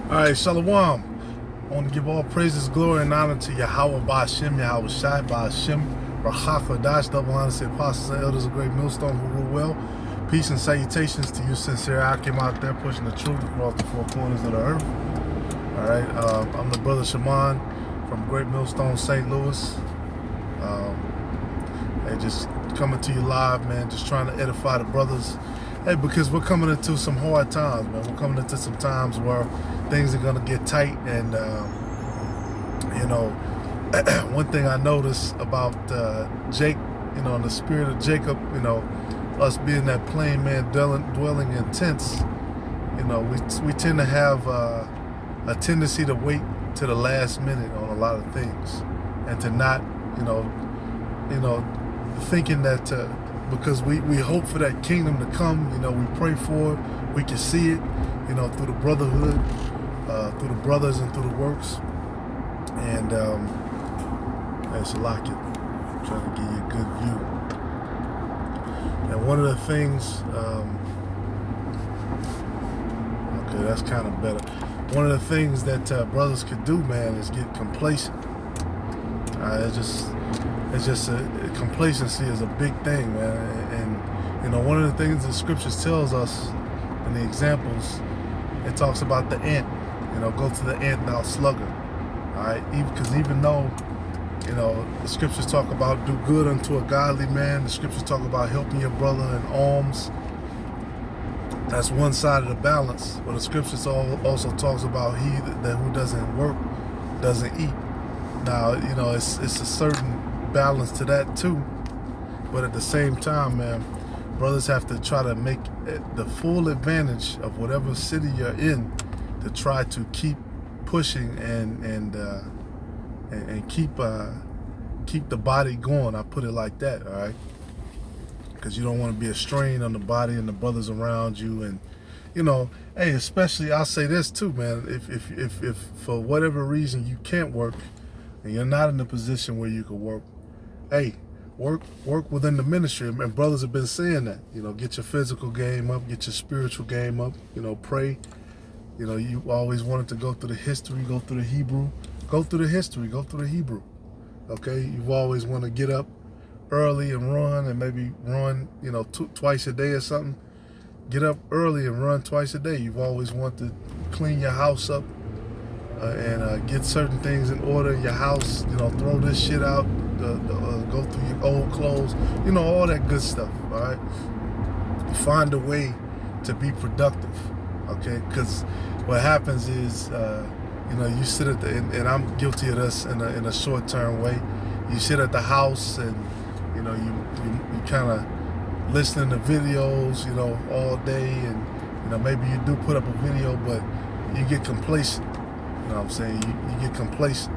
All right, Shalom. I want to give all praises, glory, and honor to Yahweh Ba'Shem, Yahweh Shai Ba'Shem, Rahach Kodash, double honor to the apostles and elders of Great Millstone who rule well. Peace and salutations to you sincere Akim out there pushing the truth across the four corners of the earth. All right, I'm the brother Shaman from Great Millstone, St. Louis. Hey, just coming to you live, man, just trying to edify the brothers. Hey, because we're coming into some hard times, man. We're coming into some times where things are gonna get tight, and you know, one thing I noticed about Jake, you know, in the spirit of Jacob, you know, us being that plain man dwelling in tents, you know, we tend to have a tendency to wait to the last minute on a lot of things, and to not, you know, thinking that because we hope for that kingdom to come, you know, we pray for it, we can see it, you know, through the brotherhood, through the brothers and through the works, and it's a lock it. I'm trying to give you a good view. And one of the things, okay, that's kind of better. One of the things that brothers could do, man, is get complacent. It's just complacency is a big thing, man. And you know, one of the things the scriptures tells us in the examples, it talks about the ant. You know, go to the ant, thou sluggard. All right, because even though, you know, the scriptures talk about do good unto a godly man, the scriptures talk about helping your brother in alms. That's one side of the balance. But the scriptures also talks about he that who doesn't work doesn't eat. Now, you know, it's a certain balance to that too, but at the same time, man, brothers have to try to make the full advantage of whatever city you're in to try to keep pushing and keep the body going. I put it like that, all right? Because you don't want to be a strain on the body and the brothers around you, and you know, hey, especially I'll say this too, man. If for whatever reason you can't work and you're not in a position where you can work, hey, work within the ministry. And brothers have been saying that, you know, get your physical game up, get your spiritual game up, you know, pray. You know, you always wanted to go through the history, go through the Hebrew, go through the history, go through the Hebrew. Okay, you've always want to get up early and run, and maybe run, you know, twice a day or something. Get up early and run twice a day. You've always wanted to clean your house up and get certain things in order in your house. You know, throw this shit out. Go through your old clothes, you know, all that good stuff. All right, find a way to be productive, okay? Because what happens is, you know, you sit at the and I'm guilty of this in a short-term way. You sit at the house and you know you kind of listening to videos, you know, all day, and you know maybe you do put up a video, but you get complacent. You know what I'm saying? You get complacent.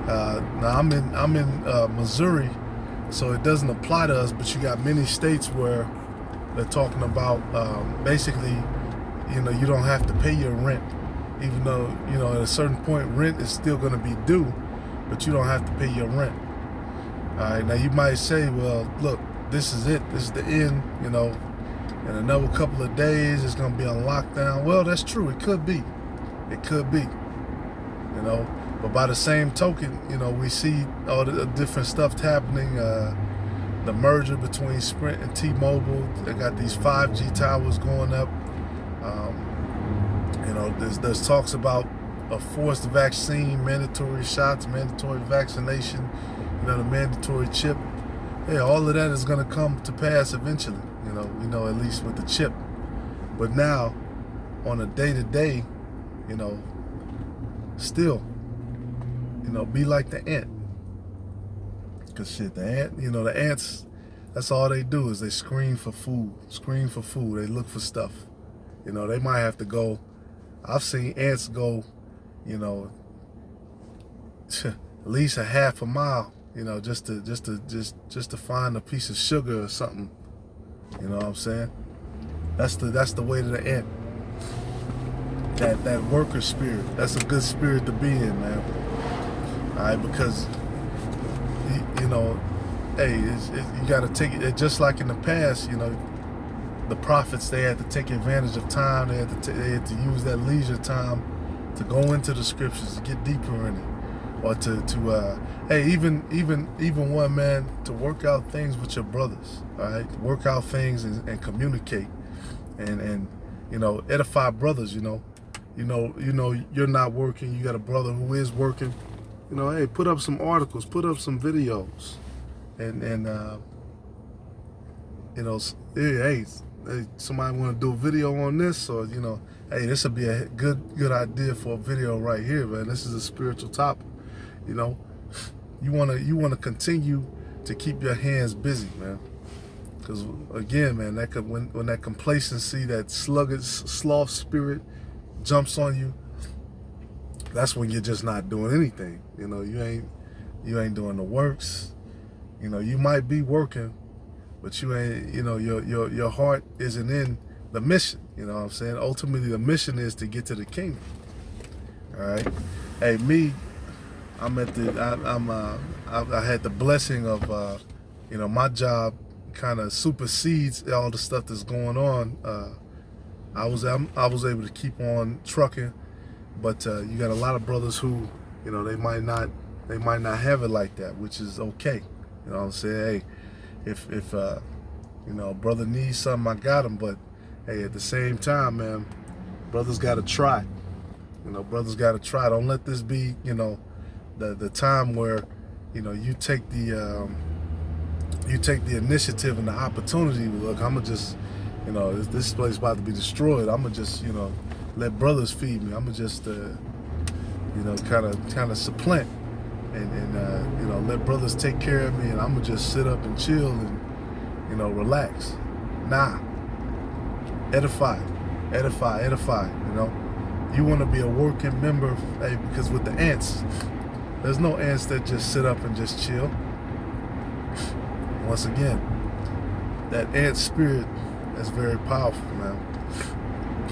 Now I'm in Missouri, so it doesn't apply to us. But you got many states where they're talking about basically, you know, you don't have to pay your rent, even though, you know, at a certain point rent is still going to be due, but you don't have to pay your rent. All right, now you might say, well, look, this is it. This is the end. You know, in another couple of days it's going to be on lockdown. Well, that's true. It could be. It could be. You know. But by the same token, you know, we see all the different stuff happening. The merger between Sprint and T-Mobile. They got these 5G towers going up. You know, there's talks about a forced vaccine, mandatory shots, mandatory vaccination, you know, the mandatory chip. Hey, all of that is going to come to pass eventually. You know, we know at least with the chip. But now, on a day-to-day, you know, still, you know, be like the ant. Because shit, the ant, you know, the ants, that's all they do is they scream for food. They look for stuff. You know, they might have to go. I've seen ants go, you know, at least a half a mile, you know, just to find a piece of sugar or something. You know what I'm saying? That's the way to the ant. That worker spirit. That's a good spirit to be in, man. All right, because you know, hey, you got to take it just like in the past. You know, the prophets, they had to take advantage of time. They had to use that leisure time to go into the scriptures, to get deeper in it, or hey, even one, man, to work out things with your brothers, all right? Work out things and communicate, and edify brothers. You're not working. You got a brother who is working. Hey, put up some articles, put up some videos, and hey, somebody want to do a video on this, or hey, this would be a good idea for a video right here, man. This is a spiritual topic. You wanna continue to keep your hands busy, man. Because again, man, when that complacency, that sluggish, sloth spirit jumps on you, that's when you're just not doing anything. You ain't doing the works. You might be working, but you ain't. Your heart isn't in the mission. You know what I'm saying? Ultimately, the mission is to get to the kingdom. All right. Hey, me, I had the blessing of my job kind of supersedes all the stuff that's going on. I was able to keep on trucking, but you got a lot of brothers who they might not have it like that, which is okay. You know what I'm saying? Hey, if a brother needs something, I got him. But hey, at the same time, man, brothers got to try. Brothers got to try. Don't let this be the time where you take the initiative and the opportunity. Look, I'ma just this place about to be destroyed. I'ma just let brothers feed me. I'ma just kind of supplant and let brothers take care of me, and I'ma just sit up and chill and relax. Nah, edify. You want to be a working member, hey, because with the ants, there's no ants that just sit up and just chill. Once again, that ant spirit is very powerful, man.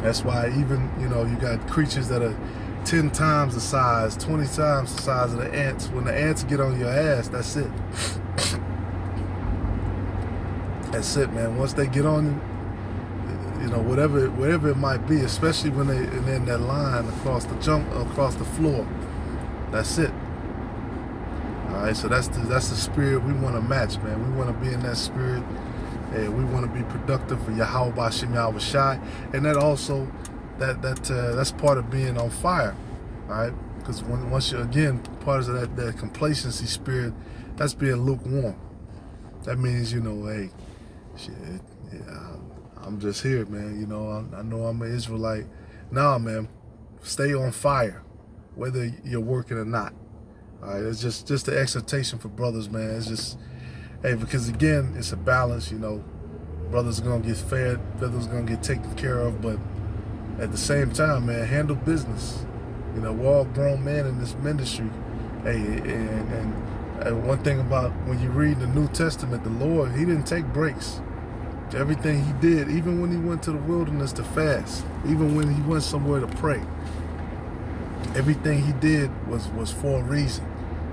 That's why even, you got creatures that are 10 times the size, 20 times the size of the ants. When the ants get on your ass, that's it. That's it, man. Once they get on you, whatever it might be, especially when they're in that line across the floor, that's it. All right, so that's the spirit we want to match, man. We want to be in that spirit, and we want to be productive for Yahweh B'Shem Yahweh Shai, and that also that's part of being on fire, all right? Because once you're again part of that complacency spirit, that's being lukewarm. That means hey, shit, yeah, I'm just here, man. I know I'm an Israelite. Nah, man, stay on fire, whether you're working or not. All right, it's just the exhortation for brothers, man. It's just, hey, because again, it's a balance. Brothers are gonna get fed, brothers are gonna get taken care of, but at the same time, man, handle business. We're all grown men in this ministry. Hey, and one thing about when you read the New Testament, the Lord, He didn't take breaks. Everything He did, even when He went to the wilderness to fast, even when He went somewhere to pray, everything He did was for a reason.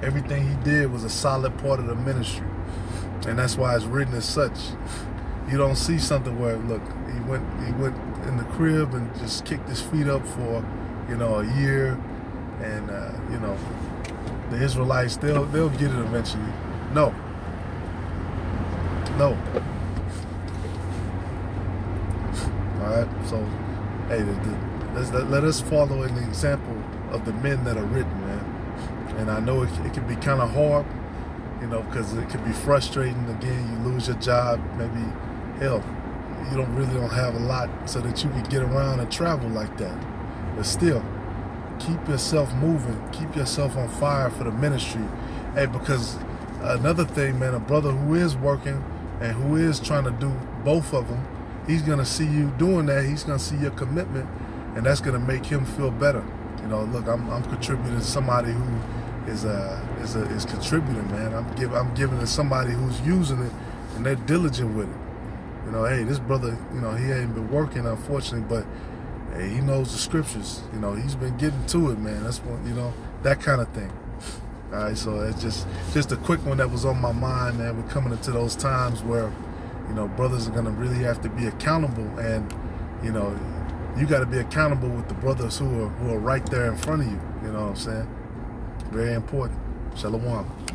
Everything He did was a solid part of the ministry. And that's why it's written as such. You don't see something where, look, he went in the crib and just kicked his feet up for, a year, and the Israelites, they'll get it eventually. No. All right, so hey, let us follow in the example of the men that are written, man. And I know it can be kind of hard, because it can be frustrating. Again, you lose your job, maybe, hell, you don't have a lot so that you could get around and travel like that. But still, keep yourself moving, keep yourself on fire for the ministry. Hey, because another thing, man, a brother who is working and who is trying to do both of them, he's gonna see you doing that. He's gonna see your commitment, and that's gonna make him feel better. Look, I'm contributing to somebody who is contributing, man. I'm giving to somebody who's using it, and they're diligent with it. Hey, this brother, he ain't been working, unfortunately, but hey, he knows the scriptures. He's been getting to it, man. That's what, that kind of thing. All right, so it's just a quick one that was on my mind, man. We're coming into those times where, brothers are gonna really have to be accountable, and you got to be accountable with the brothers who are right there in front of you. You know what I'm saying? Very important. Shalom.